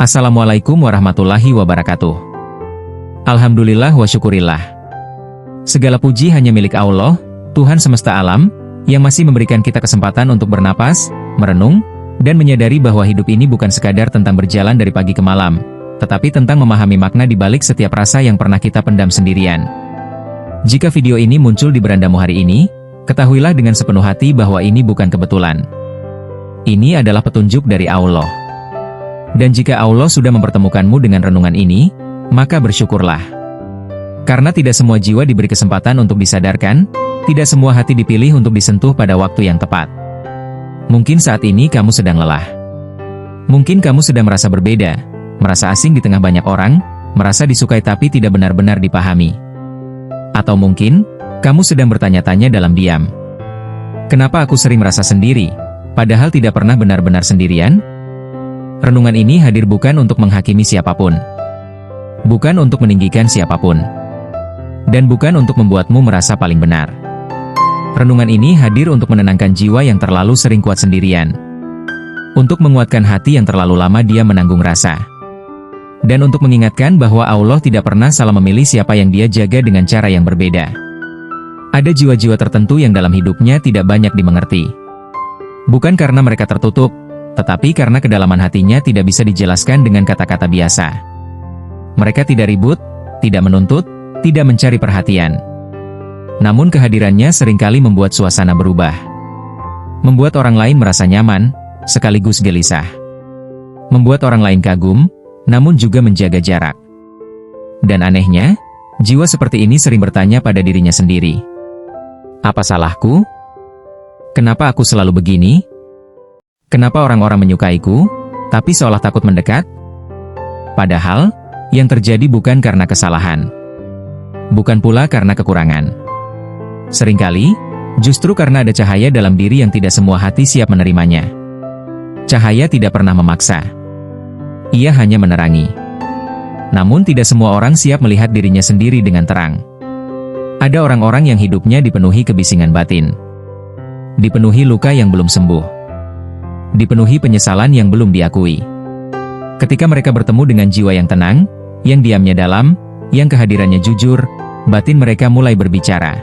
Assalamualaikum warahmatullahi wabarakatuh. Alhamdulillah wa syukurillah. Segala puji hanya milik Allah, Tuhan semesta alam, yang masih memberikan kita kesempatan untuk bernapas, merenung, dan menyadari bahwa hidup ini bukan sekadar tentang berjalan dari pagi ke malam, tetapi tentang memahami makna di balik setiap rasa yang pernah kita pendam sendirian. Jika video ini muncul di berandamu hari ini, ketahuilah dengan sepenuh hati bahwa ini bukan kebetulan. Ini adalah petunjuk dari Allah. Dan jika Allah sudah mempertemukanmu dengan renungan ini, maka bersyukurlah. Karena tidak semua jiwa diberi kesempatan untuk disadarkan, tidak semua hati dipilih untuk disentuh pada waktu yang tepat. Mungkin saat ini kamu sedang lelah. Mungkin kamu sedang merasa berbeda, merasa asing di tengah banyak orang, merasa disukai tapi tidak benar-benar dipahami. Atau mungkin, kamu sedang bertanya-tanya dalam diam. Kenapa aku sering merasa sendiri, padahal tidak pernah benar-benar sendirian? Renungan ini hadir bukan untuk menghakimi siapapun, bukan untuk meninggikan siapapun, dan bukan untuk membuatmu merasa paling benar. Renungan ini hadir untuk menenangkan jiwa yang terlalu sering kuat sendirian, untuk menguatkan hati yang terlalu lama dia menanggung rasa, dan untuk mengingatkan bahwa Allah tidak pernah salah memilih siapa yang dia jaga dengan cara yang berbeda. Ada jiwa-jiwa tertentu yang dalam hidupnya tidak banyak dimengerti. Bukan karena mereka tertutup, tetapi karena kedalaman hatinya tidak bisa dijelaskan dengan kata-kata biasa. Mereka tidak ribut, tidak menuntut, tidak mencari perhatian. Namun kehadirannya seringkali membuat suasana berubah. Membuat orang lain merasa nyaman, sekaligus gelisah. Membuat orang lain kagum, namun juga menjaga jarak. Dan anehnya, jiwa seperti ini sering bertanya pada dirinya sendiri. Apa salahku? Kenapa aku selalu begini? Kenapa orang-orang menyukaiku, tapi seolah takut mendekat? Padahal, yang terjadi bukan karena kesalahan. Bukan pula karena kekurangan. Seringkali, justru karena ada cahaya dalam diri yang tidak semua hati siap menerimanya. Cahaya tidak pernah memaksa. Ia hanya menerangi. Namun tidak semua orang siap melihat dirinya sendiri dengan terang. Ada orang-orang yang hidupnya dipenuhi kebisingan batin. Dipenuhi luka yang belum sembuh. Dipenuhi penyesalan yang belum diakui. Ketika mereka bertemu dengan jiwa yang tenang, yang diamnya dalam, yang kehadirannya jujur, batin mereka mulai berbicara.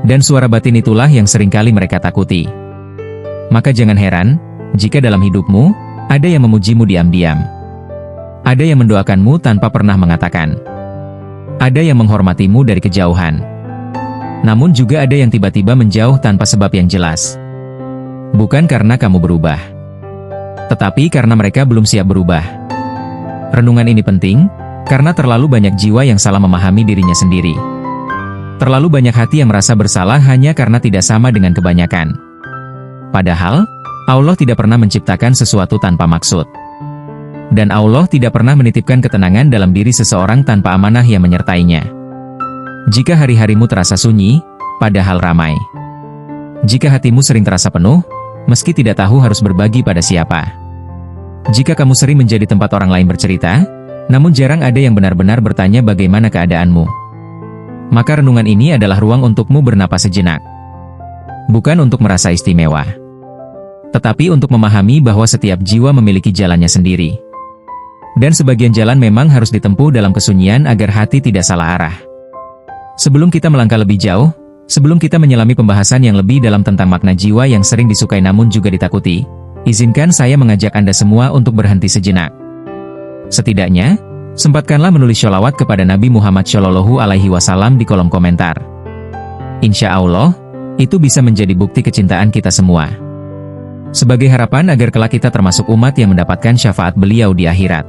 Dan suara batin itulah yang seringkali mereka takuti. Maka jangan heran, jika dalam hidupmu, ada yang memujimu diam-diam. Ada yang mendoakanmu tanpa pernah mengatakan. Ada yang menghormatimu dari kejauhan. Namun juga ada yang tiba-tiba menjauh tanpa sebab yang jelas. Bukan karena kamu berubah, tetapi karena mereka belum siap berubah. Renungan ini penting, karena terlalu banyak jiwa yang salah memahami dirinya sendiri. Terlalu banyak hati yang merasa bersalah hanya karena tidak sama dengan kebanyakan. Padahal, Allah tidak pernah menciptakan sesuatu tanpa maksud. Dan Allah tidak pernah menitipkan ketenangan dalam diri seseorang tanpa amanah yang menyertainya. Jika hari-harimu terasa sunyi, padahal ramai. Jika hatimu sering terasa penuh, meski tidak tahu harus berbagi pada siapa. Jika kamu sering menjadi tempat orang lain bercerita, namun jarang ada yang benar-benar bertanya bagaimana keadaanmu. Maka renungan ini adalah ruang untukmu bernapas sejenak. Bukan untuk merasa istimewa, tetapi untuk memahami bahwa setiap jiwa memiliki jalannya sendiri. Dan sebagian jalan memang harus ditempuh dalam kesunyian agar hati tidak salah arah. Sebelum kita melangkah lebih jauh, sebelum kita menyelami pembahasan yang lebih dalam tentang makna jiwa yang sering disukai namun juga ditakuti, izinkan saya mengajak Anda semua untuk berhenti sejenak. Setidaknya, sempatkanlah menulis sholawat kepada Nabi Muhammad SAW di kolom komentar. Insya Allah, itu bisa menjadi bukti kecintaan kita semua. Sebagai harapan agar kelak kita termasuk umat yang mendapatkan syafaat beliau di akhirat.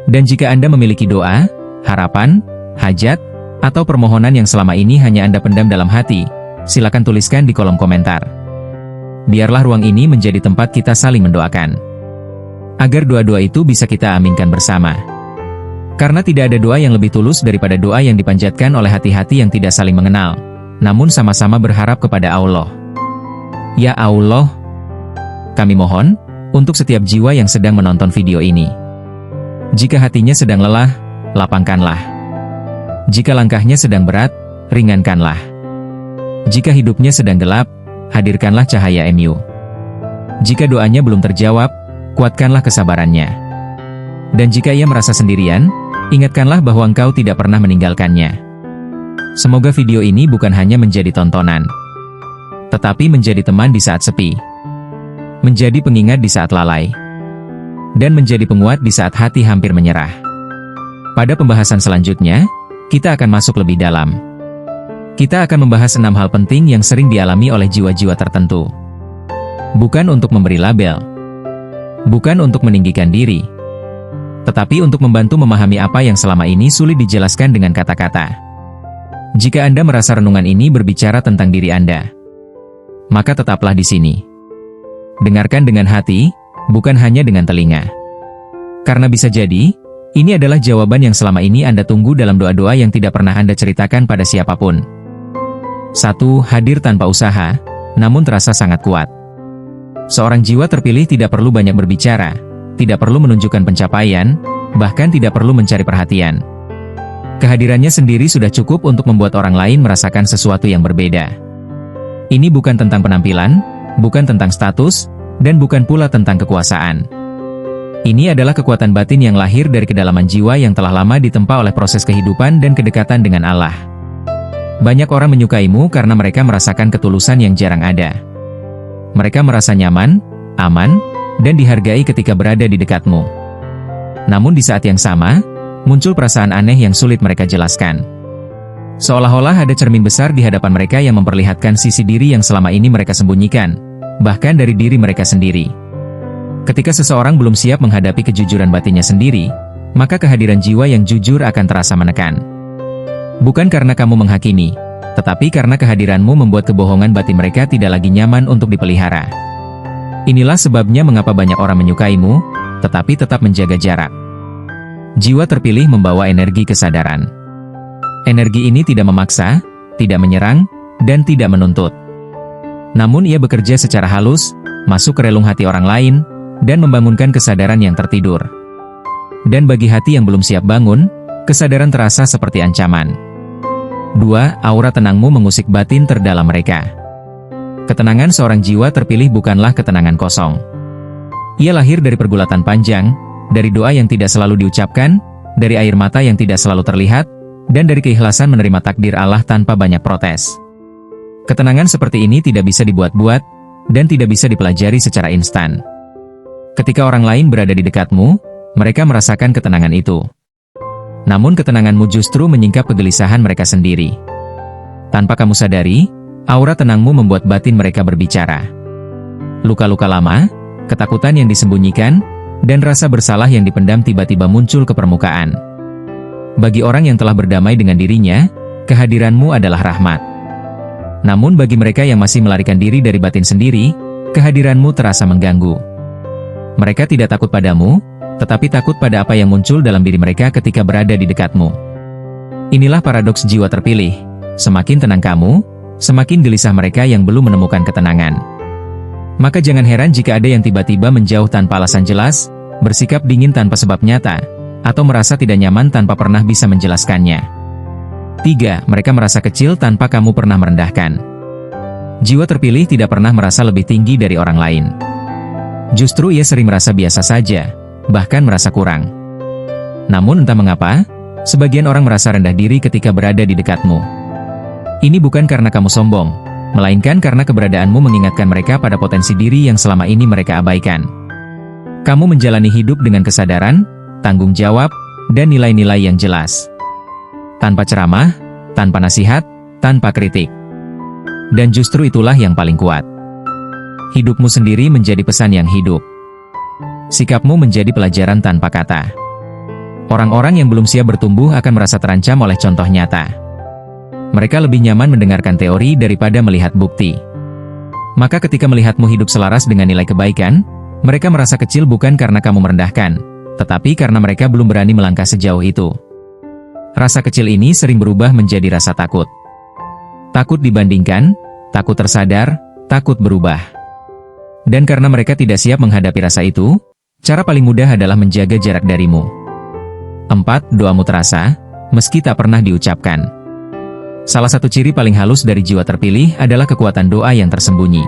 Dan jika Anda memiliki doa, harapan, hajat, atau permohonan yang selama ini hanya Anda pendam dalam hati, silakan tuliskan di kolom komentar. Biarlah ruang ini menjadi tempat kita saling mendoakan. Agar doa-doa itu bisa kita aminkan bersama. Karena tidak ada doa yang lebih tulus daripada doa yang dipanjatkan oleh hati-hati yang tidak saling mengenal, namun sama-sama berharap kepada Allah. Ya Allah, kami mohon, untuk setiap jiwa yang sedang menonton video ini. Jika hatinya sedang lelah, lapangkanlah. Jika langkahnya sedang berat, ringankanlah. Jika hidupnya sedang gelap, hadirkanlah cahaya MU. Jika doanya belum terjawab, kuatkanlah kesabarannya. Dan jika ia merasa sendirian, ingatkanlah bahwa engkau tidak pernah meninggalkannya. Semoga video ini bukan hanya menjadi tontonan, tetapi menjadi teman di saat sepi, menjadi pengingat di saat lalai, dan menjadi penguat di saat hati hampir menyerah. Pada pembahasan selanjutnya, kita akan masuk lebih dalam. Kita akan membahas 6 hal penting yang sering dialami oleh jiwa-jiwa tertentu. Bukan untuk memberi label, bukan untuk meninggikan diri, tetapi untuk membantu memahami apa yang selama ini sulit dijelaskan dengan kata-kata. Jika Anda merasa renungan ini berbicara tentang diri Anda, maka tetaplah di sini. Dengarkan dengan hati, bukan hanya dengan telinga. Karena bisa jadi, ini adalah jawaban yang selama ini Anda tunggu dalam doa-doa yang tidak pernah Anda ceritakan pada siapapun. 1. Hadir tanpa usaha, namun terasa sangat kuat. Seorang jiwa terpilih tidak perlu banyak berbicara, tidak perlu menunjukkan pencapaian, bahkan tidak perlu mencari perhatian. Kehadirannya sendiri sudah cukup untuk membuat orang lain merasakan sesuatu yang berbeda. Ini bukan tentang penampilan, bukan tentang status, dan bukan pula tentang kekuasaan. Ini adalah kekuatan batin yang lahir dari kedalaman jiwa yang telah lama ditempa oleh proses kehidupan dan kedekatan dengan Allah. Banyak orang menyukaimu karena mereka merasakan ketulusan yang jarang ada. Mereka merasa nyaman, aman, dan dihargai ketika berada di dekatmu. Namun di saat yang sama, muncul perasaan aneh yang sulit mereka jelaskan. Seolah-olah ada cermin besar di hadapan mereka yang memperlihatkan sisi diri yang selama ini mereka sembunyikan, bahkan dari diri mereka sendiri. Ketika seseorang belum siap menghadapi kejujuran batinnya sendiri, maka kehadiran jiwa yang jujur akan terasa menekan. Bukan karena kamu menghakimi, tetapi karena kehadiranmu membuat kebohongan batin mereka tidak lagi nyaman untuk dipelihara. Inilah sebabnya mengapa banyak orang menyukaimu, tetapi tetap menjaga jarak. Jiwa terpilih membawa energi kesadaran. Energi ini tidak memaksa, tidak menyerang, dan tidak menuntut. Namun ia bekerja secara halus, masuk ke relung hati orang lain, dan membangunkan kesadaran yang tertidur. Dan bagi hati yang belum siap bangun, kesadaran terasa seperti ancaman. 2. Aura tenangmu mengusik batin terdalam mereka. Ketenangan seorang jiwa terpilih bukanlah ketenangan kosong. Ia lahir dari pergulatan panjang, dari doa yang tidak selalu diucapkan, dari air mata yang tidak selalu terlihat, dan dari keikhlasan menerima takdir Allah tanpa banyak protes. Ketenangan seperti ini tidak bisa dibuat-buat, dan tidak bisa dipelajari secara instan. Ketika orang lain berada di dekatmu, mereka merasakan ketenangan itu. Namun ketenanganmu justru menyingkap kegelisahan mereka sendiri. Tanpa kamu sadari, aura tenangmu membuat batin mereka berbicara. Luka-luka lama, ketakutan yang disembunyikan, dan rasa bersalah yang dipendam tiba-tiba muncul ke permukaan. Bagi orang yang telah berdamai dengan dirinya, kehadiranmu adalah rahmat. Namun bagi mereka yang masih melarikan diri dari batin sendiri, kehadiranmu terasa mengganggu. Mereka tidak takut padamu, tetapi takut pada apa yang muncul dalam diri mereka ketika berada di dekatmu. Inilah paradoks jiwa terpilih. Semakin tenang kamu, semakin gelisah mereka yang belum menemukan ketenangan. Maka jangan heran jika ada yang tiba-tiba menjauh tanpa alasan jelas, bersikap dingin tanpa sebab nyata, atau merasa tidak nyaman tanpa pernah bisa menjelaskannya. 3. Mereka merasa kecil tanpa kamu pernah merendahkan. Jiwa terpilih tidak pernah merasa lebih tinggi dari orang lain. Justru ia sering merasa biasa saja, bahkan merasa kurang. Namun entah mengapa, sebagian orang merasa rendah diri ketika berada di dekatmu. Ini bukan karena kamu sombong, melainkan karena keberadaanmu mengingatkan mereka pada potensi diri yang selama ini mereka abaikan. Kamu menjalani hidup dengan kesadaran, tanggung jawab, dan nilai-nilai yang jelas. Tanpa ceramah, tanpa nasihat, tanpa kritik. Dan justru itulah yang paling kuat. Hidupmu sendiri menjadi pesan yang hidup. Sikapmu menjadi pelajaran tanpa kata. Orang-orang yang belum siap bertumbuh akan merasa terancam oleh contoh nyata. Mereka lebih nyaman mendengarkan teori daripada melihat bukti. Maka ketika melihatmu hidup selaras dengan nilai kebaikan, mereka merasa kecil bukan karena kamu merendahkan, tetapi karena mereka belum berani melangkah sejauh itu. Rasa kecil ini sering berubah menjadi rasa takut. Takut dibandingkan, takut tersadar, takut berubah. Dan karena mereka tidak siap menghadapi rasa itu, cara paling mudah adalah menjaga jarak darimu. 4. Doamu terasa, meski tak pernah diucapkan. Salah satu ciri paling halus dari jiwa terpilih adalah kekuatan doa yang tersembunyi.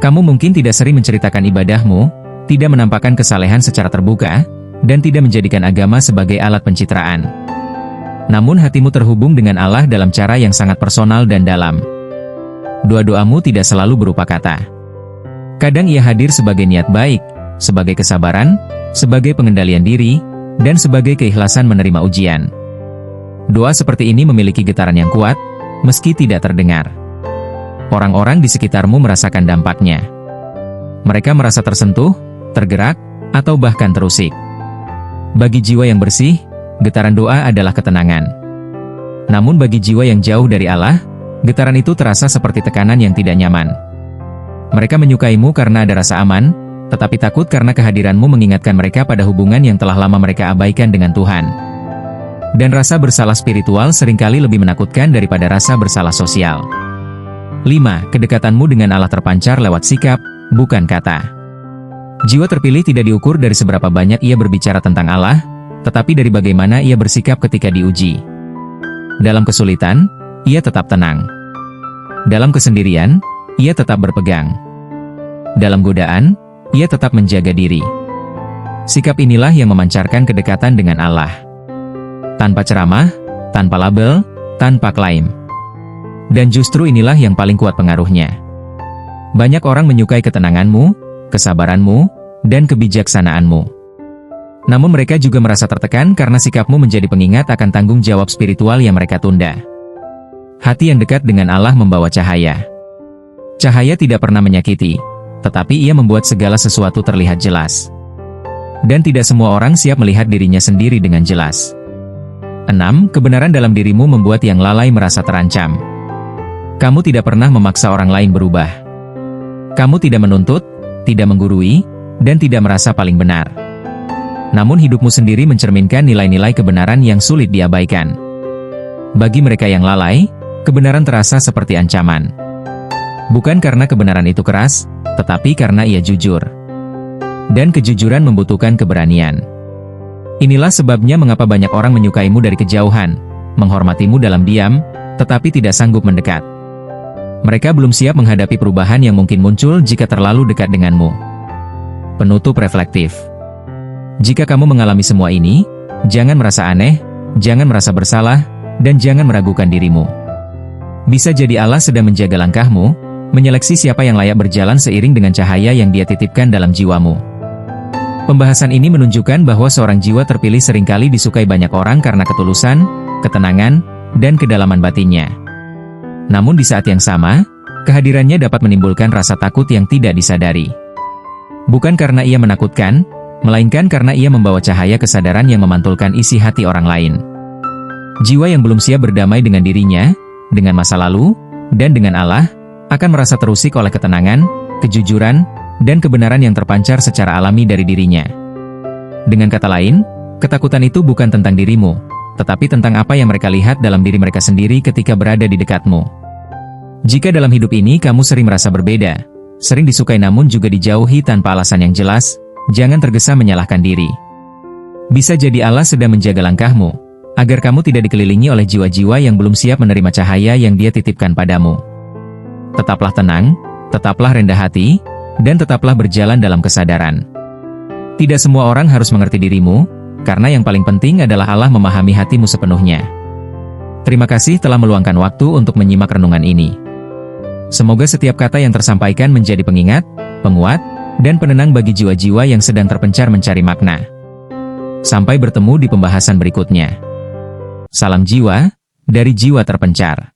Kamu mungkin tidak sering menceritakan ibadahmu, tidak menampakkan kesalehan secara terbuka, dan tidak menjadikan agama sebagai alat pencitraan. Namun hatimu terhubung dengan Allah dalam cara yang sangat personal dan dalam. Doa-doamu tidak selalu berupa kata. Kadang ia hadir sebagai niat baik, sebagai kesabaran, sebagai pengendalian diri, dan sebagai keikhlasan menerima ujian. Doa seperti ini memiliki getaran yang kuat, meski tidak terdengar. Orang-orang di sekitarmu merasakan dampaknya. Mereka merasa tersentuh, tergerak, atau bahkan terusik. Bagi jiwa yang bersih, getaran doa adalah ketenangan. Namun bagi jiwa yang jauh dari Allah, getaran itu terasa seperti tekanan yang tidak nyaman. Mereka menyukaimu karena ada rasa aman, tetapi takut karena kehadiranmu mengingatkan mereka pada hubungan yang telah lama mereka abaikan dengan Tuhan. Dan rasa bersalah spiritual seringkali lebih menakutkan daripada rasa bersalah sosial. 5. Kedekatanmu dengan Allah terpancar lewat sikap, bukan kata. Jiwa terpilih tidak diukur dari seberapa banyak ia berbicara tentang Allah, tetapi dari bagaimana ia bersikap ketika diuji. Dalam kesulitan, ia tetap tenang. Dalam kesendirian, ia tetap berpegang. Dalam godaan, ia tetap menjaga diri. Sikap inilah yang memancarkan kedekatan dengan Allah. Tanpa ceramah, tanpa label, tanpa klaim. Dan justru inilah yang paling kuat pengaruhnya. Banyak orang menyukai ketenanganmu, kesabaranmu, dan kebijaksanaanmu. Namun mereka juga merasa tertekan karena sikapmu menjadi pengingat akan tanggung jawab spiritual yang mereka tunda. Hati yang dekat dengan Allah membawa cahaya. Cahaya tidak pernah menyakiti, tetapi ia membuat segala sesuatu terlihat jelas. Dan tidak semua orang siap melihat dirinya sendiri dengan jelas. 6. Kebenaran dalam dirimu membuat yang lalai merasa terancam. Kamu tidak pernah memaksa orang lain berubah. Kamu tidak menuntut, tidak menggurui, dan tidak merasa paling benar. Namun hidupmu sendiri mencerminkan nilai-nilai kebenaran yang sulit diabaikan. Bagi mereka yang lalai, kebenaran terasa seperti ancaman. Bukan karena kebenaran itu keras, tetapi karena ia jujur. Dan kejujuran membutuhkan keberanian. Inilah sebabnya mengapa banyak orang menyukaimu dari kejauhan, menghormatimu dalam diam, tetapi tidak sanggup mendekat. Mereka belum siap menghadapi perubahan yang mungkin muncul jika terlalu dekat denganmu. Penutup reflektif. Jika kamu mengalami semua ini, jangan merasa aneh, jangan merasa bersalah, dan jangan meragukan dirimu. Bisa jadi Allah sedang menjaga langkahmu, menyeleksi siapa yang layak berjalan seiring dengan cahaya yang Dia titipkan dalam jiwamu. Pembahasan ini menunjukkan bahwa seorang jiwa terpilih seringkali disukai banyak orang karena ketulusan, ketenangan, dan kedalaman batinnya. Namun di saat yang sama, kehadirannya dapat menimbulkan rasa takut yang tidak disadari. Bukan karena ia menakutkan, melainkan karena ia membawa cahaya kesadaran yang memantulkan isi hati orang lain. Jiwa yang belum siap berdamai dengan dirinya, dengan masa lalu, dan dengan Allah, akan merasa terusik oleh ketenangan, kejujuran, dan kebenaran yang terpancar secara alami dari dirinya. Dengan kata lain, ketakutan itu bukan tentang dirimu, tetapi tentang apa yang mereka lihat dalam diri mereka sendiri ketika berada di dekatmu. Jika dalam hidup ini kamu sering merasa berbeda, sering disukai namun juga dijauhi tanpa alasan yang jelas, jangan tergesa menyalahkan diri. Bisa jadi Allah sedang menjaga langkahmu, agar kamu tidak dikelilingi oleh jiwa-jiwa yang belum siap menerima cahaya yang Dia titipkan padamu. Tetaplah tenang, tetaplah rendah hati, dan tetaplah berjalan dalam kesadaran. Tidak semua orang harus mengerti dirimu, karena yang paling penting adalah Allah memahami hatimu sepenuhnya. Terima kasih telah meluangkan waktu untuk menyimak renungan ini. Semoga setiap kata yang tersampaikan menjadi pengingat, penguat, dan penenang bagi jiwa-jiwa yang sedang terpencar mencari makna. Sampai bertemu di pembahasan berikutnya. Salam jiwa, dari jiwa terpencar.